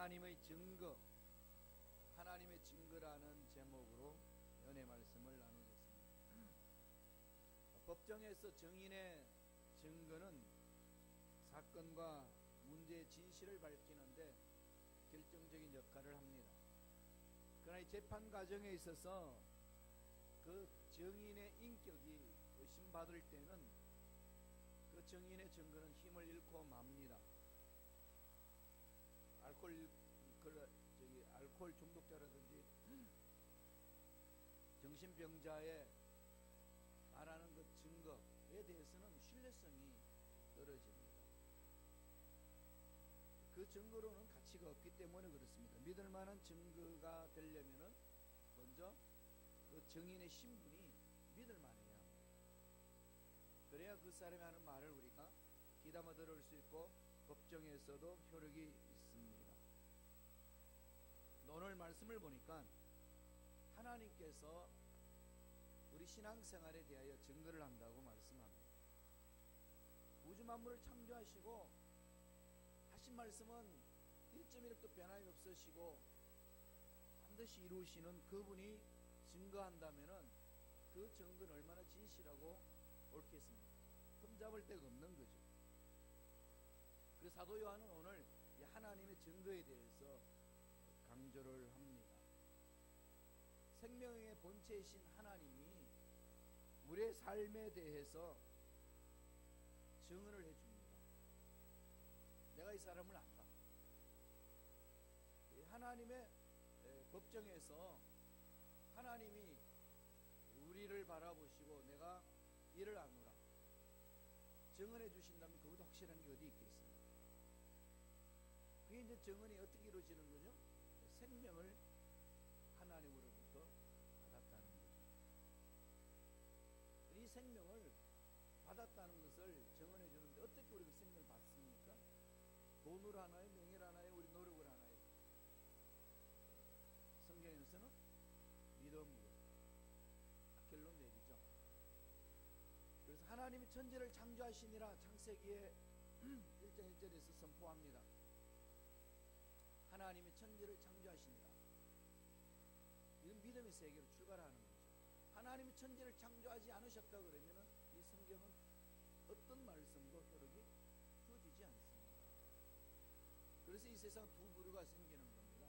하나님의 증거, 하나님의 증거라는 제목으로 연애 말씀을 나누겠습니다. 법정에서 증인의 증거는 사건과 문제의 진실을 밝히는데 결정적인 역할을 합니다. 그러나 이 재판 과정에 있어서 그 증인의 인격이 의심받을 때는 그 증인의 증거는 힘을 잃고 맙니다. 알코올 중독자라든지 정신병자의 말하는 그 증거에 대해서는 신뢰성이 떨어집니다. 그 증거로는 가치가 없기 때문에 그렇습니다. 믿을 만한 증거가 되려면은 먼저 그 증인의 신분이 믿을 만해야 합니다. 그래야 그 사람이 하는 말을 우리가 귀담아 들을 수 있고 법정에서도 효력이 있습니다. 오늘 말씀을 보니까 하나님께서 우리 신앙생활에 대하여 증거를 한다고 말씀합니다. 우주 만물을 창조하시고 하신 말씀은 1.1도 변함이 없으시고 반드시 이루시는 그분이 증거한다면은 그 증거는 얼마나 진실하고 옳겠습니까? 흠잡을 데가 없는 거죠. 그래서 사도 요한은 오늘 이 하나님의 증거에 대해서 강조를 합니다. 생명의 본체이신 하나님이 우리의 삶에 대해서 증언을 해줍니다. 내가 이 사람을 안다. 하나님의 법정에서 하나님이 우리를 바라보시고 내가 이를 아노라 증언해 주신다면 그보다 확실한 게 어디 있겠습니까? 그게 이제 증언이 어떻게 이루어지는 거죠? 생명을 하나님으로부터 받았다는 거죠. 이 생명을 받았다는 것을 증언해 주는데 어떻게 우리가 생명을 받습니까? 돈으로 하나요? 명예를 하나요? 우리 노력을 하나요? 성경에서는 믿음으로 결론 내리죠. 그래서 하나님이 천지를 창조하시니라 창세기에 1장 1절에서 선포합니다. 하나님이 천지를 창조하시니라. 이건 믿음의 세계로 출발하는 거죠. 하나님이 천지를 창조하지 않으셨다 그러면은 이 성경은 어떤 말씀도 효력이 주어지지 않습니다. 그래서 이 세상 두 부류가 생기는 겁니다.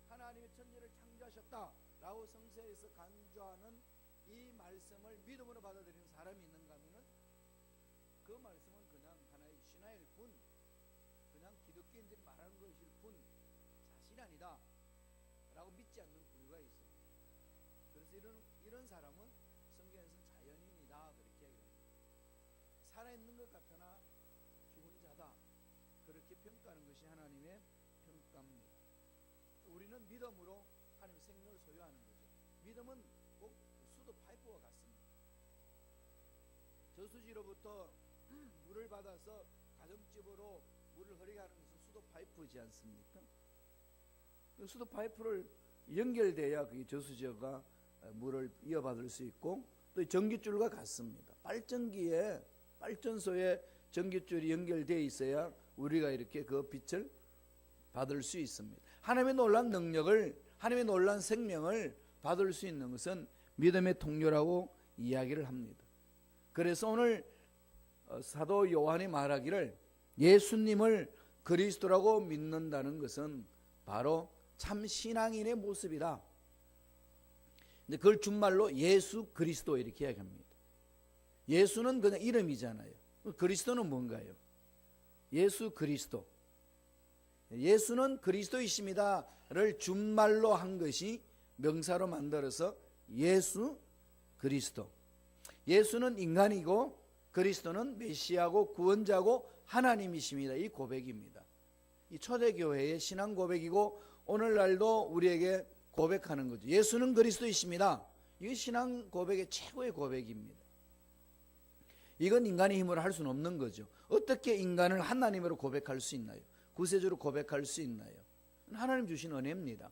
하나님이 천지를 창조하셨다라고 성서에서 강조하는 이 말씀을 믿음으로 받아들이는 사람이 있는가 하면은 그 말씀은 그냥 하나의 신화일 뿐, 그냥 기독교인들이 말하는 것일 뿐 사실이 아니다 라고 믿지 않는 부류가 있습니다. 그래서 이런 사람은 성경에서는 자연인이다 그렇게 얘기합니다. 살아있는 것 같으나 죽은 자다 그렇게 평가하는 것이 하나님의 평가입니다. 우리는 믿음으로 하나님의 생명을 소유하는 거죠. 믿음은 꼭 수도 파이프와 같습니다. 저수지로부터 물을 받아서 가정집으로 물을 흐르게 하는 것은 수도 파이프지 않습니까? 그 수도 파이프를 연결돼야 그게 저수지가 물을 이어받을 수 있고 또 전기줄과 같습니다. 발전기에 발전소에 전기줄이 연결되어 있어야 우리가 이렇게 그 빛을 받을 수 있습니다. 하나님의 놀라운 능력을, 하나님의 놀라운 생명을 받을 수 있는 것은 믿음의 통로라고 이야기를 합니다. 그래서 오늘 사도 요한이 말하기를 예수님을 그리스도라고 믿는다는 것은 바로 참 신앙인의 모습이다. 근데 그걸 준말로 예수 그리스도 이렇게 이야기합니다. 예수는 그냥 이름이잖아요. 그리스도는 뭔가요? 예수 그리스도. 예수는 그리스도이십니다를 준말로 한 것이 명사로 만들어서 예수 그리스도. 예수는 인간이고 그리스도는 메시아고 구원자고 하나님이십니다. 이 고백입니다. 이 초대교회의 신앙 고백이고 오늘날도 우리에게 고백하는 거죠. 예수는 그리스도이십니다. 이게 신앙 고백의 최고의 고백입니다. 이건 인간의 힘으로 할 수는 없는 거죠. 어떻게 인간을 하나님으로 고백할 수 있나요? 구세주로 고백할 수 있나요? 하나님 주신 은혜입니다.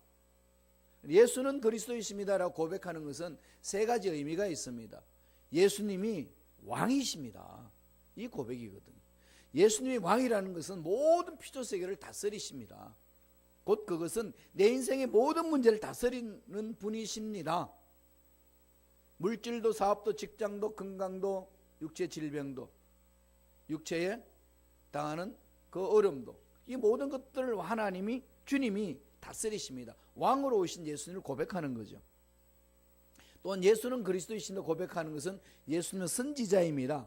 예수는 그리스도이십니다라고 고백하는 것은 세 가지 의미가 있습니다. 예수님이 왕이십니다. 이 고백이거든요. 예수님이 왕이라는 것은 모든 피조세계를 다스리십니다. 곧 그것은 내 인생의 모든 문제를 다스리는 분이십니다. 물질도 사업도 직장도 건강도 육체 질병도 육체에 당하는 그 어려움도 이 모든 것들을 하나님이 주님이 다스리십니다. 왕으로 오신 예수님을 고백하는 거죠. 또한 예수는 그리스도이신다 고백하는 것은 예수님은 선지자입니다.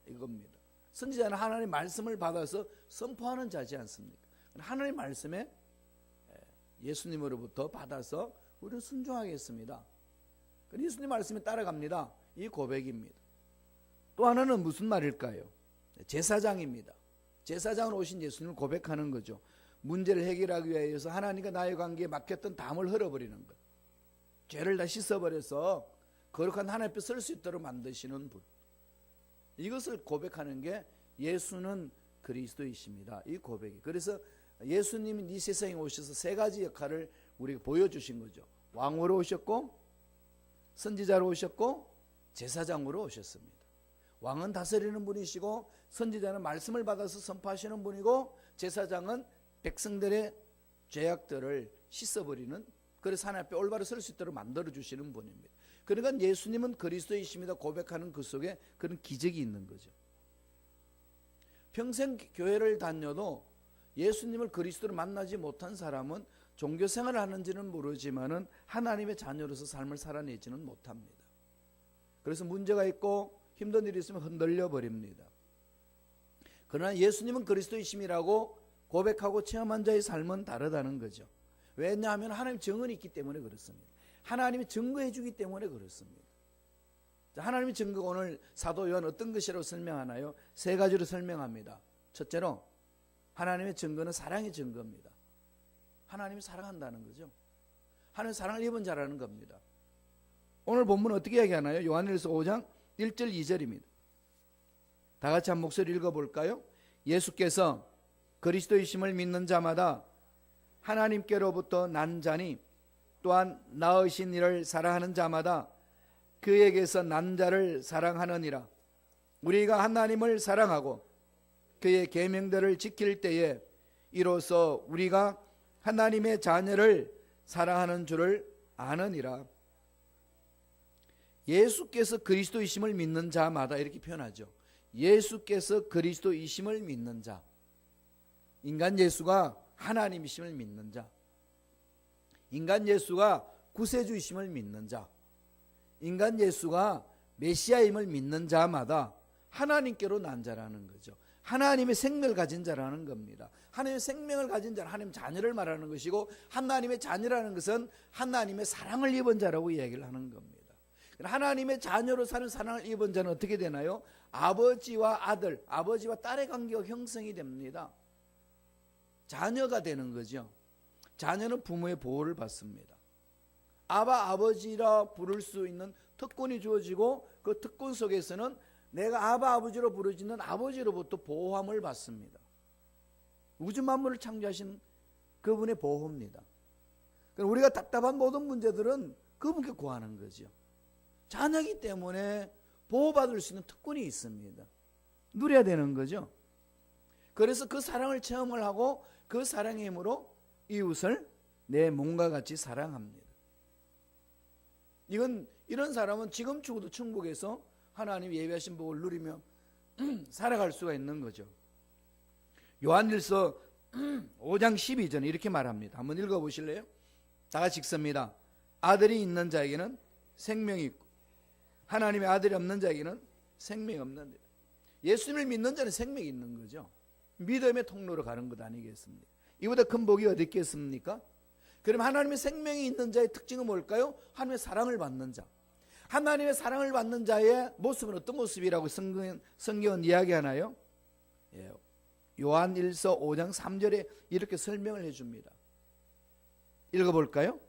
이겁니다. 선지자는 하나님의 말씀을 받아서 선포하는 자지 않습니까? 하나님의 말씀에 예수님으로부터 받아서 우리는 순종하겠습니다. 예수님 말씀에 따라갑니다. 이 고백입니다. 또 하나는 무슨 말일까요? 제사장입니다. 제사장으로 오신 예수님을 고백하는 거죠. 문제를 해결하기 위해서 하나님과 나의 관계에 막혔던 담을 흘려버리는 것, 죄를 다 씻어버려서 거룩한 하나님 앞에 설 수 있도록 만드시는 분, 이것을 고백하는 게 예수는 그리스도이십니다. 이 고백이. 그래서 예수님이 이 세상에 오셔서 세 가지 역할을 우리에게 보여주신 거죠. 왕으로 오셨고, 선지자로 오셨고, 제사장으로 오셨습니다. 왕은 다스리는 분이시고, 선지자는 말씀을 받아서 선포하시는 분이고, 제사장은 백성들의 죄악들을 씻어버리는, 그래서 하나님 앞에 올바로 설 수 있도록 만들어주시는 분입니다. 그러니까 예수님은 그리스도이십니다 고백하는 그 속에 그런 기적이 있는 거죠. 평생 교회를 다녀도 예수님을 그리스도로 만나지 못한 사람은 종교생활을 하는지는 모르지만은 하나님의 자녀로서 삶을 살아내지는 못합니다. 그래서 문제가 있고 힘든 일이 있으면 흔들려 버립니다. 그러나 예수님은 그리스도이심이라고 고백하고 체험한 자의 삶은 다르다는 거죠. 왜냐하면 하나님 증언이 있기 때문에 그렇습니다. 하나님이 증거해 주기 때문에 그렇습니다. 하나님의 증거가 오늘 사도 요한 어떤 것이라고 설명하나요? 세 가지로 설명합니다. 첫째로 하나님의 증거는 사랑의 증거입니다. 하나님이 사랑한다는 거죠. 하나님 사랑을 입은 자라는 겁니다. 오늘 본문은 어떻게 이야기하나요? 요한일서 5장 1절 2절입니다. 다 같이 한 목소리 읽어볼까요? 예수께서 그리스도이심을 믿는 자마다 하나님께로부터 난 자니 또한 낳으신 이를 사랑하는 자마다 그에게서 난 자를 사랑하느니라. 우리가 하나님을 사랑하고 그의 계명들을 지킬 때에 이로써 우리가 하나님의 자녀를 사랑하는 줄을 아느니라. 예수께서 그리스도이심을 믿는 자마다 이렇게 표현하죠. 예수께서 그리스도이심을 믿는 자, 인간 예수가 하나님이심을 믿는 자, 인간 예수가 구세주이심을 믿는 자, 인간 예수가 메시아임을 믿는 자마다 하나님께로 난 자라는 거죠. 하나님의 생명을 가진 자라는 겁니다. 하나님의 생명을 가진 자는 하나님의 자녀를 말하는 것이고, 하나님의 자녀라는 것은 하나님의 사랑을 입은 자라고 이야기를 하는 겁니다. 하나님의 자녀로 사는 사랑을 입은 자는 어떻게 되나요? 아버지와 아들, 아버지와 딸의 관계가 형성이 됩니다. 자녀가 되는 거죠. 자녀는 부모의 보호를 받습니다. 아버지라 부를 수 있는 특권이 주어지고, 그 특권 속에서는 내가 아버지로 부르짖는 아버지로부터 보호함을 받습니다. 우주 만물을 창조하신 그분의 보호입니다. 우리가 답답한 모든 문제들은 그분께 구하는 거죠. 자녀이기 때문에 보호받을 수 있는 특권이 있습니다. 누려야 되는 거죠. 그래서 그 사랑을 체험을 하고 그 사랑의 힘으로 이웃을 내 몸과 같이 사랑합니다. 이런 사람은 지금 죽어도 천국에서 하나님 예비하신 복을 누리며 살아갈 수가 있는 거죠. 요한일서 5장 12절에 이렇게 말합니다. 한번 읽어보실래요? 다 같이 읽습니다. 아들이 있는 자에게는 생명이 있고 하나님의 아들이 없는 자에게는 생명이 없는 데, 예수님을 믿는 자는 생명이 있는 거죠. 믿음의 통로로 가는 것 아니겠습니까? 이보다 큰 복이 어디 있겠습니까? 그럼 하나님의 생명이 있는 자의 특징은 뭘까요? 하나님의 사랑을 받는 자. 하나님의 사랑을 받는 자의 모습은 어떤 모습이라고 성경은 이야기하나요? 요한일서 5장 3절에 이렇게 설명을 해줍니다. 읽어볼까요?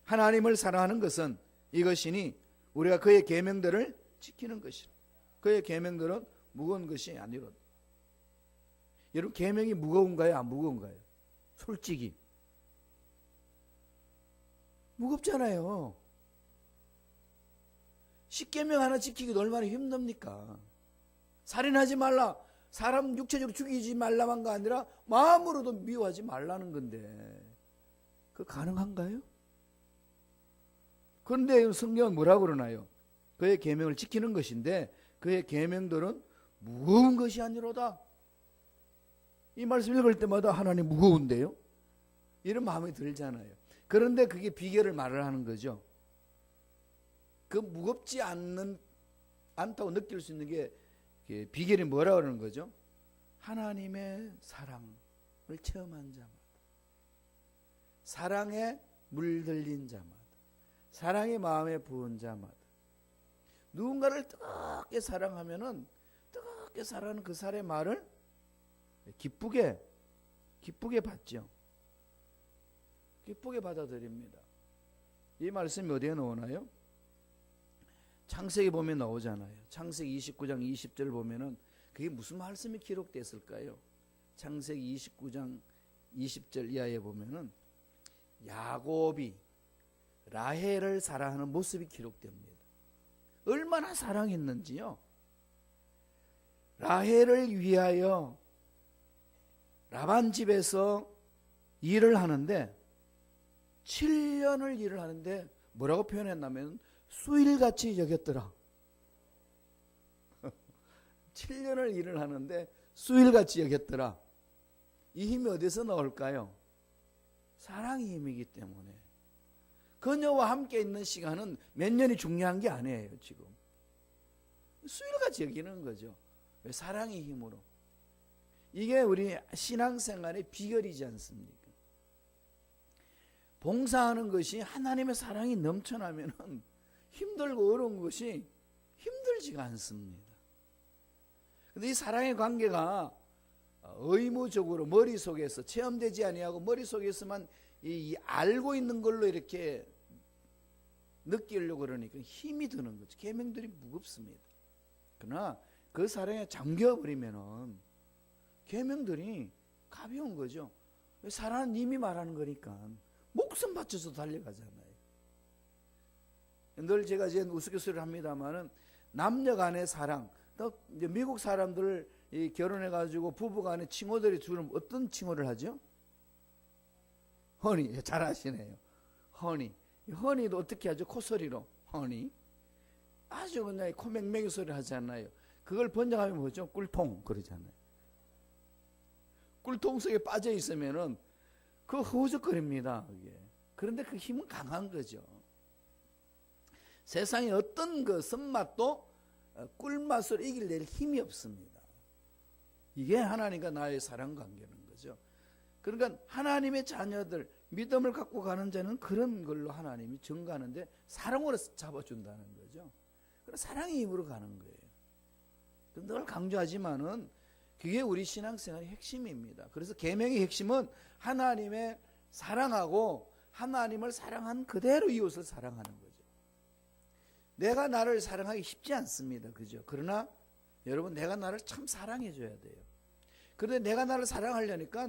하나님을 사랑하는 것은 이것이니 우리가 그의 계명들을 지키는 것이라. 그의 계명들은 무거운 것이 아니로다. 여러분, 계명이 무거운가요? 안 무거운가요? 솔직히 무겁잖아요. 십계명 하나 지키기도 얼마나 힘듭니까? 살인하지 말라, 사람 육체적으로 죽이지 말라만 거 아니라 마음으로도 미워하지 말라는 건데, 그 가능한가요? 그런데 성경은 뭐라고 그러나요? 그의 계명을 지키는 것인데 그의 계명들은 무거운 것이 아니로다. 이 말씀 읽을 때마다 하나님 무거운데요? 이런 마음이 들잖아요. 그런데 그게 비결을 말을 하는 거죠. 그 무겁지 않다고 느낄 수 있는 게 비결이 뭐라고 그러는 거죠? 하나님의 사랑을 체험한 자마다, 사랑에 물들린 자마다, 사랑의 마음에 부은 자마다, 누군가를 뜨겁게 사랑하면은 뜨겁게 사랑하는 그 사람의 말을 기쁘게 받죠. 기쁘게 받아들입니다. 이 말씀이 어디에 나오나요? 창세기 보면 나오잖아요. 창세기 29장 20절 보면은 그게 무슨 말씀이 기록됐을까요? 창세기 29장 20절 이하에 보면은 야곱이 라헬을 사랑하는 모습이 기록됩니다. 얼마나 사랑했는지요. 라헬을 위하여 라반 집에서 일을 하는데 7년을 일을 하는데 뭐라고 표현했냐면 수일같이 여겼더라. 7년을 일을 하는데 수일같이 여겼더라. 이 힘이 어디서 나올까요? 사랑의 힘이기 때문에. 그녀와 함께 있는 시간은 몇 년이 중요한 게 아니에요. 지금 수일같이 여기는 거죠. 왜? 사랑의 힘으로. 이게 우리 신앙생활의 비결이지 않습니까? 봉사하는 것이 하나님의 사랑이 넘쳐나면 힘들고 어려운 것이 힘들지가 않습니다. 그런데 이 사랑의 관계가 의무적으로 머릿속에서 체험되지 아니하고 머릿속에서만 알고 있는 걸로 이렇게 느끼려고 그러니까 힘이 드는 거죠. 계명들이 무겁습니다. 그러나 그 사랑에 잠겨버리면은 계명들이 가벼운 거죠. 사랑은 님이 말하는 거니까 목숨 바쳐서 달려가잖아요. 늘 제가 이제 우스갯소리를 합니다만은 남녀 간의 사랑, 또 이제 미국 사람들 결혼해가지고 부부간의 칭호들이 주로 어떤 칭호를 하죠? 허니. 잘 아시네요. 허니. 허니도 어떻게 하죠? 코소리로 허니. 아주 그냥 코맹맹이 소리 하잖아요. 그걸 번역하면 뭐죠? 꿀통 그러잖아요. 꿀통 속에 빠져 있으면은 그 허우적거립니다. 그게. 그런데 그 힘은 강한 거죠. 세상에 어떤 그 쓴맛도 꿀맛을 이길낼 힘이 없습니다. 이게 하나님과 나의 사랑 관계는 거죠. 그러니까 하나님의 자녀들, 믿음을 갖고 가는 자는 그런 걸로 하나님이 증거하는데 사랑으로 잡아준다는 거죠. 그래서 사랑의 힘으로 가는 거예요. 늘 강조하지만은 그게 우리 신앙생활의 핵심입니다. 그래서 계명의 핵심은 하나님의 사랑하고 하나님을 사랑한 그대로 이웃을 사랑하는 거죠. 내가 나를 사랑하기 쉽지 않습니다. 그죠? 그러나 여러분, 내가 나를 참 사랑해 줘야 돼요. 그런데 내가 나를 사랑하려니까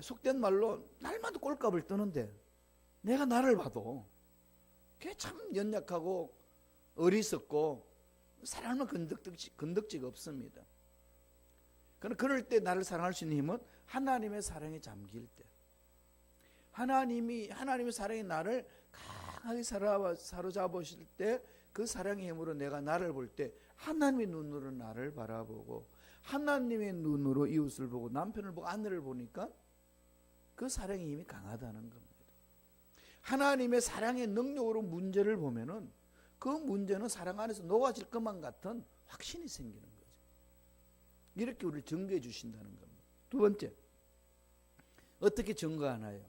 속된 말로 날마다 꼴값을 뜨는데 내가 나를 봐도 그게 참 연약하고 어리석고 사랑하는 건덕지가 없습니다. 그러나 그럴 때 나를 사랑할 수 있는 힘은 하나님의 사랑에 잠길 때, 하나님의 사랑이 나를 강하게 사로잡으실 때, 그 사랑의 힘으로 내가 나를 볼 때 하나님의 눈으로 나를 바라보고 하나님의 눈으로 이웃을 보고 남편을 보고 아내를 보니까 그 사랑의 힘이 강하다는 겁니다. 하나님의 사랑의 능력으로 문제를 보면은 그 문제는 사랑 안에서 녹아질 것만 같은 확신이 생기는 거죠. 이렇게 우리를 증거해 주신다는 겁니다. 두 번째, 어떻게 증거하나요?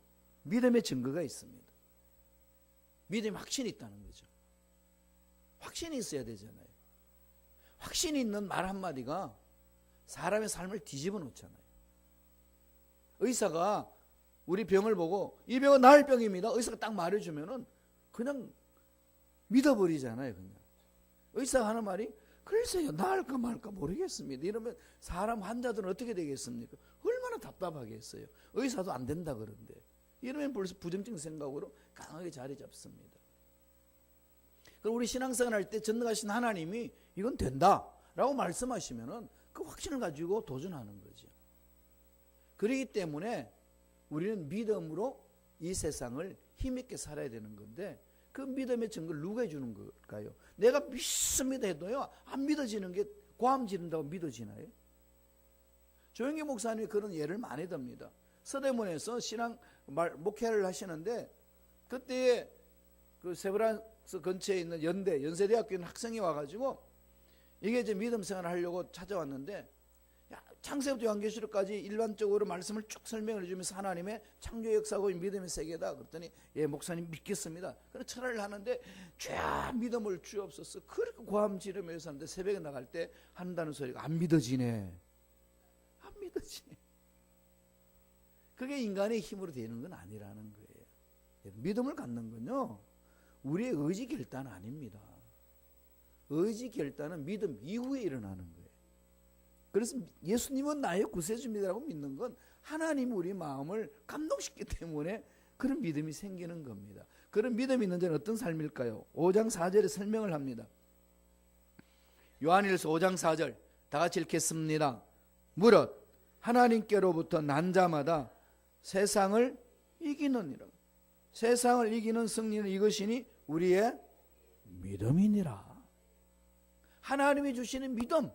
믿음의 증거가 있습니다. 믿음의 확신이 있다는 거죠. 확신이 있어야 되잖아요. 확신이 있는 말 한마디가 사람의 삶을 뒤집어 놓잖아요. 의사가 우리 병을 보고 이 병은 나을 병입니다. 의사가 딱 말해주면은 그냥 믿어버리잖아요. 그냥 의사가 하는 말이 글쎄요, 나을까 말까 모르겠습니다. 이러면 사람 환자들은 어떻게 되겠습니까? 얼마나 답답하겠어요. 의사도 안 된다 그런데 이러면 벌써 부정적인 생각으로 강하게 자리 잡습니다. 그럼 우리 신앙생활 할 때 전능하신 하나님이 이건 된다라고 말씀하시면은 그 확신을 가지고 도전하는 거죠. 그렇기 때문에 우리는 믿음으로 이 세상을 힘있게 살아야 되는 건데 그 믿음의 증거를 누가 해주는 걸까요? 내가 믿습니다 해도요 안 믿어지는 게 고함 지른다고 믿어지나요? 조영기 목사님이 그런 예를 많이 듭니다. 서대문에서 신앙 목회를 하시는데 그때 그 세브란스 근처에 있는 연세대학교 있는 학생이 와가지고 이게 이제 믿음 생활을 하려고 찾아왔는데 창세부터 요한계시록까지 일반적으로 말씀을 쭉 설명을 해주면서 하나님의 창조 역사고 믿음의 세계다. 그랬더니 예 목사님 믿겠습니다. 그래서 철회를 하는데 죄야 믿음을 주옵소서 그렇게 고함 지르면서 하는데 새벽에 나갈 때 한다는 소리가 안 믿어지네. 안 믿어지네. 그게 인간의 힘으로 되는 건 아니라는 거예요. 믿음을 갖는 건요 우리의 의지 결단 아닙니다. 의지 결단은 믿음 이후에 일어나는 거예요. 그래서 예수님은 나의 구세주입니다라고 믿는 건 하나님이 우리 마음을 감동시키기 때문에 그런 믿음이 생기는 겁니다. 그런 믿음이 있는 자는 어떤 삶일까요? 5장 4절에 설명을 합니다. 요한일서 5장 4절 다 같이 읽겠습니다. 무릇 하나님께로부터 난 자마다 세상을 이기느니라. 세상을 이기는 승리는 이것이니 우리의 믿음이니라. 하나님이 주시는 믿음,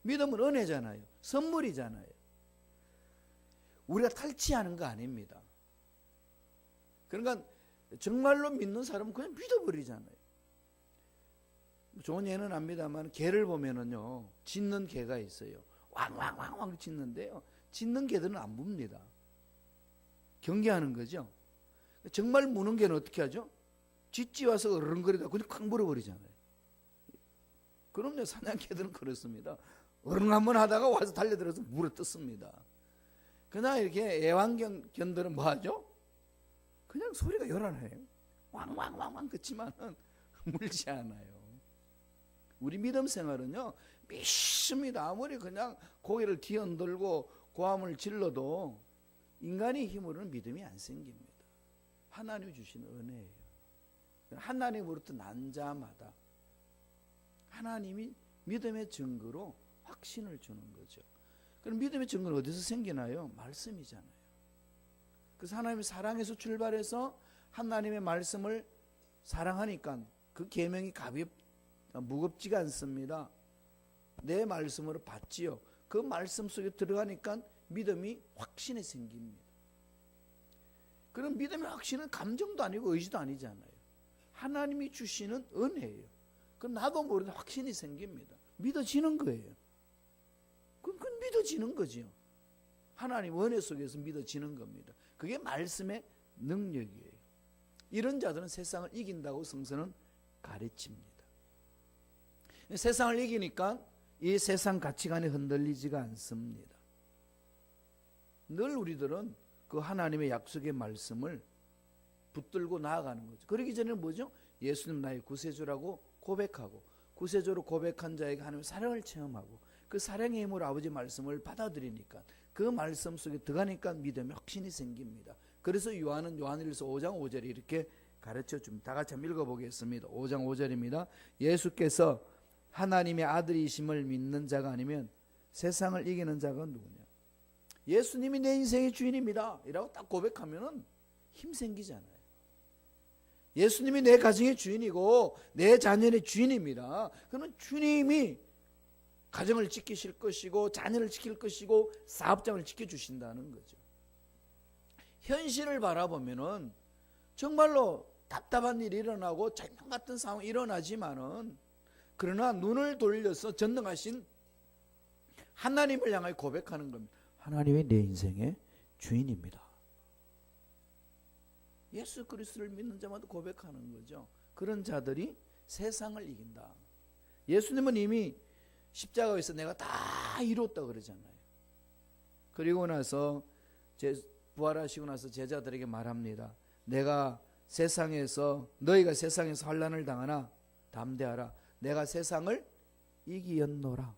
믿음은 은혜잖아요. 선물이잖아요. 우리가 탈취하는 거 아닙니다. 그러니까 정말로 믿는 사람은 그냥 믿어버리잖아요. 좋은 예는 압니다만 개를 보면은요 짖는 개가 있어요. 왕왕왕왕 짖는데요 짖는 개들은 안 뭅니다. 경계하는 거죠. 정말 무는 개는 어떻게 하죠? 짖지 와서 어른거리다 그냥 콱 물어버리잖아요. 그럼요 사냥개들은 그렇습니다. 어른 한번 하다가 와서 달려들어서 물어 뜯습니다. 그러나 이렇게 애완견들은 뭐 하죠? 그냥 소리가 요란해요. 왕왕왕왕 그치만은 물지 않아요. 우리 믿음 생활은요 믿습니다. 아무리 그냥 고개를 뒤흔들고 고함을 질러도 인간의 힘으로는 믿음이 안 생깁니다. 하나님이 주시는 은혜예요. 하나님으로부터 난 자마다 하나님이 믿음의 증거로 확신을 주는 거죠. 그럼 믿음의 증거는 어디서 생기나요? 말씀이잖아요. 그래서 하나님의 사랑에서 출발해서 하나님의 말씀을 사랑하니까 그 계명이 무겁지가 않습니다. 내 말씀으로 받지요. 그 말씀 속에 들어가니까 믿음이 확신이 생깁니다. 그럼 믿음의 확신은 감정도 아니고 의지도 아니잖아요. 하나님이 주시는 은혜예요. 그럼 나도 모르는 확신이 생깁니다. 믿어지는 거예요. 그건 믿어지는 거죠. 하나님 은혜 속에서 믿어지는 겁니다. 그게 말씀의 능력이에요. 이런 자들은 세상을 이긴다고 성서는 가르칩니다. 세상을 이기니까 이 세상 가치관이 흔들리지가 않습니다. 늘 우리들은 그 하나님의 약속의 말씀을 붙들고 나아가는 거죠. 그러기 전에는 뭐죠? 예수님 나의 구세주라고 고백하고 구세주로 고백한 자에게 하나님의 사랑을 체험하고 그 사랑의 힘으로 아버지 말씀을 받아들이니까 그 말씀 속에 들어가니까 믿음의 확신이 생깁니다. 그래서 요한은 요한일서 5장 5절에 이렇게 가르쳐 줍니다. 다 같이 한번 읽어보겠습니다. 5장 5절입니다. 예수께서 하나님의 아들이심을 믿는 자가 아니면 세상을 이기는 자가 누구냐? 예수님이 내 인생의 주인입니다 이라고 딱 고백하면은 힘 생기잖아요. 예수님이 내 가정의 주인이고 내 자녀의 주인입니다. 그러면 주님이 가정을 지키실 것이고 자녀를 지킬 것이고 사업장을 지켜주신다는 거죠. 현실을 바라보면은 정말로 답답한 일이 일어나고 절망 같은 상황이 일어나지만은 그러나 눈을 돌려서 전능하신 하나님을 향하여 고백하는 겁니다. 하나님이 내 인생의 주인입니다. 예수 그리스도를 믿는 자마다 고백하는 거죠. 그런 자들이 세상을 이긴다. 예수님은 이미 십자가에서 내가 다 이뤘다 그러잖아요. 그리고 나서 부활하시고 나서 제자들에게 말합니다. 너희가 세상에서 환난을 당하나 담대하라. 내가 세상을 이기었노라.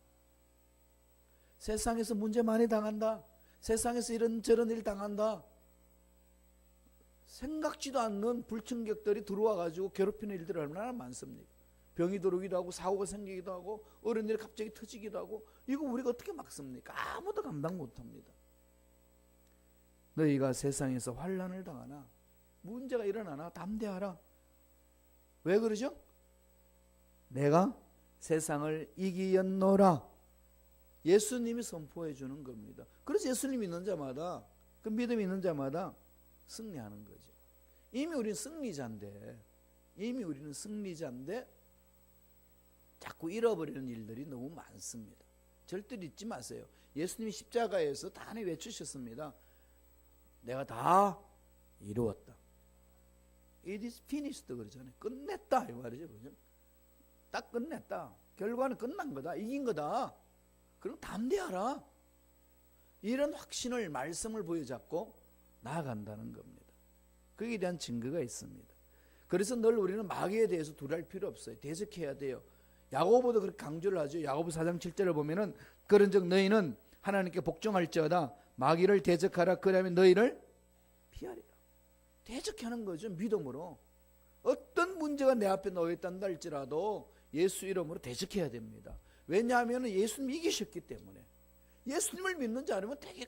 세상에서 문제 많이 당한다. 세상에서 이런저런 일 당한다. 생각지도 않는 불청객들이 들어와 가지고 괴롭히는 일들이 얼마나 많습니까? 병이 들어오기도 하고 사고가 생기기도 하고 어려운 일이 갑자기 터지기도 하고 이거 우리가 어떻게 막습니까? 아무도 감당 못합니다. 너희가 세상에서 환난을 당하나 문제가 일어나나 담대하라. 왜 그러죠? 내가 세상을 이기었노라. 예수님이 선포해 주는 겁니다. 그래서 예수님 믿는 자마다, 그 믿음 있는 자마다 승리하는 거죠. 이미 우리는 승리자인데 자꾸 잃어버리는 일들이 너무 많습니다. 절대 잊지 마세요. 예수님이 십자가에서 다 외치셨습니다. 내가 다 이루었다. It is finished 그러잖아요. 끝냈다 이 말이죠. 그죠? 딱 끝냈다. 결과는 끝난 거다. 이긴 거다. 그럼 담대하라. 이런 확신을, 말씀을 부여잡고 나아간다는 겁니다. 거기에 대한 증거가 있습니다. 그래서 늘 우리는 마귀에 대해서 두려울 필요 없어요. 대적해야 돼요. 야고보도 그렇게 강조를 하죠. 야고보 4장 7절을 보면은 그런즉 너희는 하나님께 복종할지어다 마귀를 대적하라. 그러면 너희를 피하리라. 대적하는 거죠. 믿음으로. 어떤 문제가 내 앞에 놓여있단다 할지라도 예수 이름으로 대적해야 됩니다. 왜냐하면 예수님 이기셨기 때문에. 예수님을 믿는 자라면 되게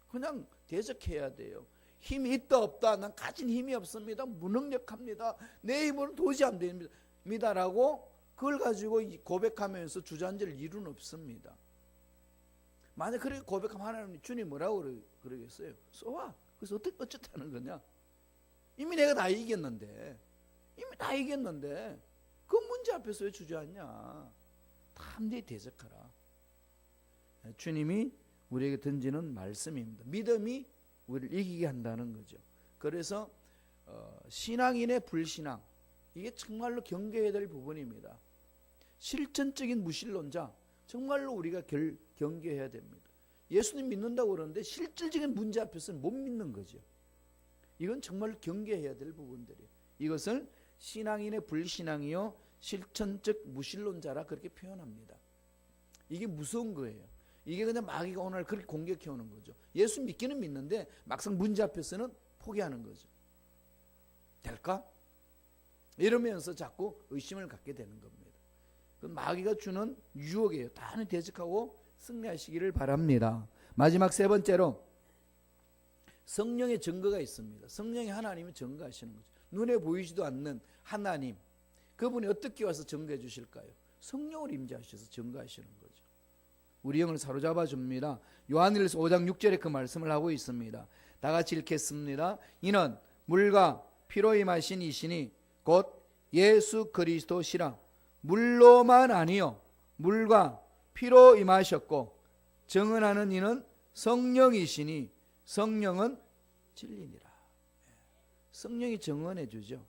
그냥 대적해야 돼요. 힘이 있다 없다, 난 가진 힘이 없습니다, 무능력합니다, 내 힘으로는 도저히 안 됩니다 라고 그걸 가지고 고백하면서 주저앉을 일은 없습니다. 만약 그렇게 고백하면 하나님, 주님 뭐라고 그러겠어요? 쏘아. 그래서 어쨌다는 거냐? 이미 내가 다 이겼는데 그 문제 앞에서 왜 주저앉냐? 담대히 대적하라. 주님이 우리에게 던지는 말씀입니다. 믿음이 우리를 이기게 한다는 거죠. 그래서 신앙인의 불신앙, 이게 정말로 경계해야 될 부분입니다. 실천적인 무신론자, 정말로 우리가 경계해야 됩니다. 예수님 믿는다고 그러는데 실질적인 문제 앞에서는 못 믿는 거죠. 이건 정말로 경계해야 될 부분들이에요. 이것을 신앙인의 불신앙이요 실천적 무신론자라 그렇게 표현합니다. 이게 무서운 거예요. 이게 그냥 마귀가 오늘 그렇게 공격해 오는 거죠. 예수 믿기는 믿는데 막상 문제 앞에서는 포기하는 거죠. 될까? 이러면서 자꾸 의심을 갖게 되는 겁니다. 그건 마귀가 주는 유혹이에요. 다 대적하고 승리하시기를 바랍니다. 마지막 세 번째로 성령의 증거가 있습니다. 성령의 하나님이 증거하시는 거죠. 눈에 보이지도 않는 하나님, 그분이 어떻게 와서 증거해 주실까요? 성령을 임재하셔서 증거하시는 거죠. 우리 영을 사로잡아 줍니다. 요한일서 5장 6절에 그 말씀을 하고 있습니다. 다 같이 읽겠습니다. 이는 물과 피로 임하신 이시니 곧 예수 그리스도시라. 물로만 아니요 물과 피로 임하셨고 증언하는 이는 성령이시니 성령은 진리니라. 성령이 증언해 주죠.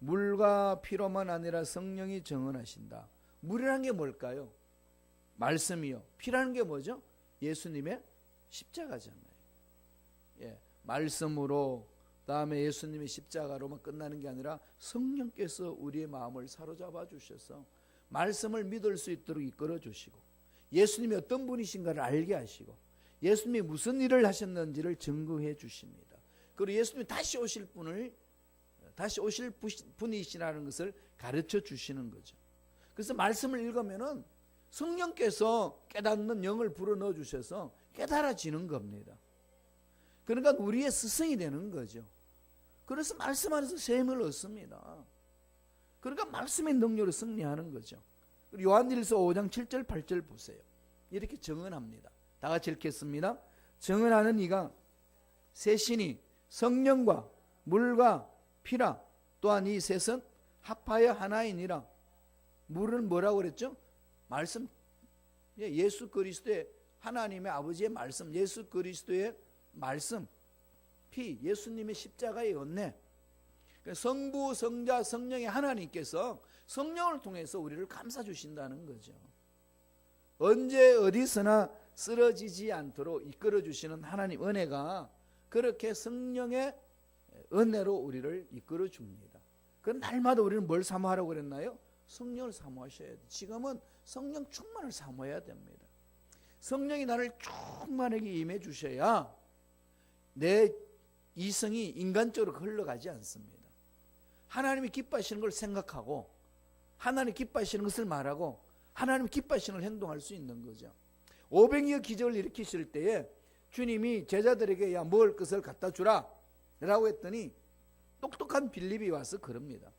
물과 피로만 아니라 성령이 증언하신다. 물이라는 게 뭘까요? 말씀이요. 피라는 게 뭐죠? 예수님의 십자가잖아요. 말씀으로, 다음에 예수님의 십자가로만 끝나는 게 아니라 성령께서 우리의 마음을 사로잡아 주셔서 말씀을 믿을 수 있도록 이끌어 주시고 예수님이 어떤 분이신가를 알게 하시고 예수님이 무슨 일을 하셨는지를 증거해 주십니다. 그리고 예수님이 다시 오실 분이시라는 것을 가르쳐 주시는 거죠. 그래서 말씀을 읽으면은 성령께서 깨닫는 영을 불어넣어 주셔서 깨달아지는 겁니다. 그러니까 우리의 스승이 되는 거죠. 그래서 말씀 안에서 셈을 얻습니다. 그러니까 말씀의 능력으로 승리하는 거죠. 요한일서 5장 7절 8절 보세요. 이렇게 증언합니다. 다 같이 읽겠습니다. 증언하는 이가 셋이니 성령과 물과 피라. 또한 이 셋은 합하여 하나이니라. 물은 뭐라고 그랬죠? 말씀, 예수 그리스도의 하나님의 아버지의 말씀, 예수 그리스도의 말씀, 피, 예수님의 십자가의 은혜. 성부, 성자, 성령의 하나님께서 성령을 통해서 우리를 감싸주신다는 거죠. 언제 어디서나 쓰러지지 않도록 이끌어주시는 하나님 은혜가 그렇게 성령의 은혜로 우리를 이끌어줍니다. 그럼 날마다 우리는 뭘 사모하라고 그랬나요? 성령을 사모하셔야 돼요. 지금은 성령 충만을 사모해야 됩니다. 성령이 나를 충만하게 임해 주셔야 내 이성이 인간적으로 흘러가지 않습니다. 하나님이 기뻐하시는 걸 생각하고 하나님 기뻐하시는 것을 말하고 하나님 기뻐하시는 걸 행동할 수 있는 거죠. 500여 기적을 일으키실 때에 주님이 제자들에게 야 먹을 것을 갖다 주라. 라고 했더니 똑똑한 빌립이 와서 그럽니다.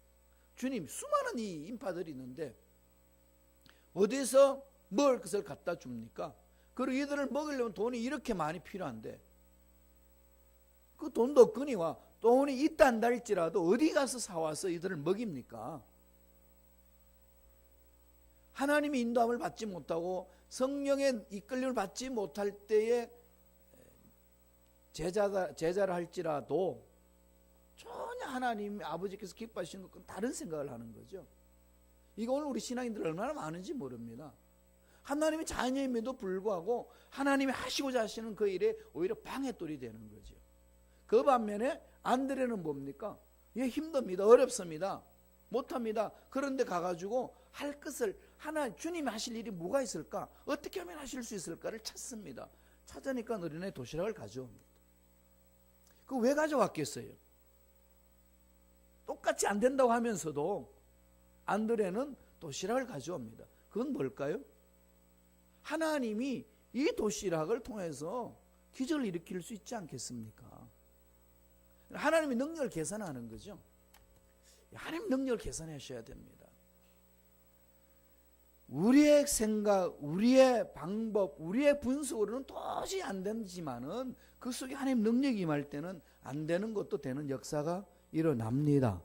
주님, 수많은 이 인파들이 있는데 어디서 먹을 것을 갖다 줍니까? 그리고 이들을 먹이려면 돈이 이렇게 많이 필요한데 그 돈도 없거니와 돈이 있다 한다 할지라도 어디 가서 사와서 이들을 먹입니까? 하나님의 인도함을 받지 못하고 성령의 이끌림을 받지 못할 때에 제자를 할지라도 전혀 하나님 아버지께서 기뻐하시는 것과는 다른 생각을 하는 거죠. 이거 오늘 우리 신앙인들 얼마나 많은지 모릅니다. 하나님의 자녀임에도 불구하고 하나님이 하시고자 하시는 그 일에 오히려 방해돌이 되는 거죠. 그 반면에 안드레는 뭡니까? 예, 힘듭니다. 어렵습니다. 못합니다. 그런데 가가지고 할 것을 주님이 하실 일이 뭐가 있을까? 어떻게 하면 하실 수 있을까를 찾습니다. 찾으니까 어린애 도시락을 가져옵니다. 그 왜 가져왔겠어요? 똑같이 안 된다고 하면서도 안드레는 도시락을 가져옵니다. 그건 뭘까요? 하나님이 이 도시락을 통해서 기적을 일으킬 수 있지 않겠습니까? 하나님의 능력을 계산하는 거죠. 하나님 능력을 계산하셔야 됩니다. 우리의 생각, 우리의 방법, 우리의 분석으로는 도저히 안 되지만은 그 속에 하나님 능력이 임할 때는 안 되는 것도 되는 역사가 일어납니다.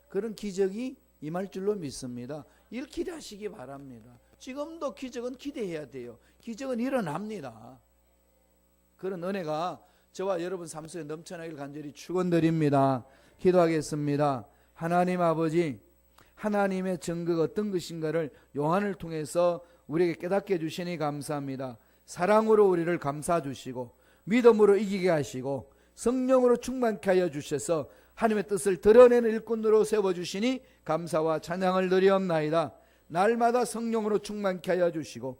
그런 기적이 임할 줄로 믿습니다. 이를 기대하시기 바랍니다. 지금도 기적은 기대해야 돼요. 기적은 일어납니다. 그런 은혜가 저와 여러분 삶 속에 넘쳐나기를 간절히 축원드립니다. 기도하겠습니다. 하나님 아버지, 하나님의 증거가 어떤 것인가를 요한을 통해서 우리에게 깨닫게 해주시니 감사합니다. 사랑으로 우리를 감싸 주시고 믿음으로 이기게 하시고 성령으로 충만케 하여 주셔서 하나님의 뜻을 드러내는 일꾼으로 세워주시니 감사와 찬양을 드리옵나이다. 날마다 성령으로 충만케 하여 주시고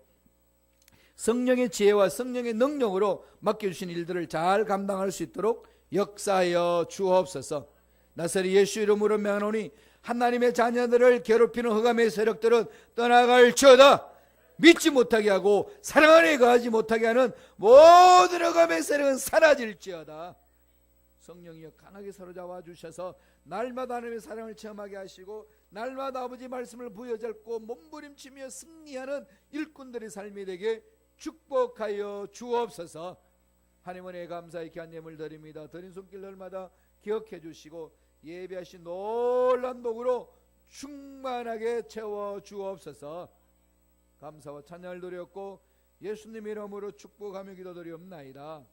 성령의 지혜와 성령의 능력으로 맡겨주신 일들을 잘 감당할 수 있도록 역사하여 주옵소서. 나사렛 예수 이름으로 명하노니 하나님의 자녀들을 괴롭히는 흑암의 세력들은 떠나갈지어다. 믿지 못하게 하고 사랑 안에 거하지 못하게 하는 모든 흑암의 세력은 사라질지어다. 성령이여 강하게 사로잡아 주셔서 날마다 하나님의 사랑을 체험하게 하시고 날마다 아버지 말씀을 부여잡고 몸부림치며 승리하는 일꾼들의 삶이 되게 축복하여 주옵소서. 하나님 은혜에 감사의 귀한 예물 드립니다. 드린 손길 날마다 기억해 주시고 예배하신 놀라운 복으로 충만하게 채워 주옵소서. 감사와 찬양을 드렸고 예수님 이름으로 축복하며 기도드리옵나이다.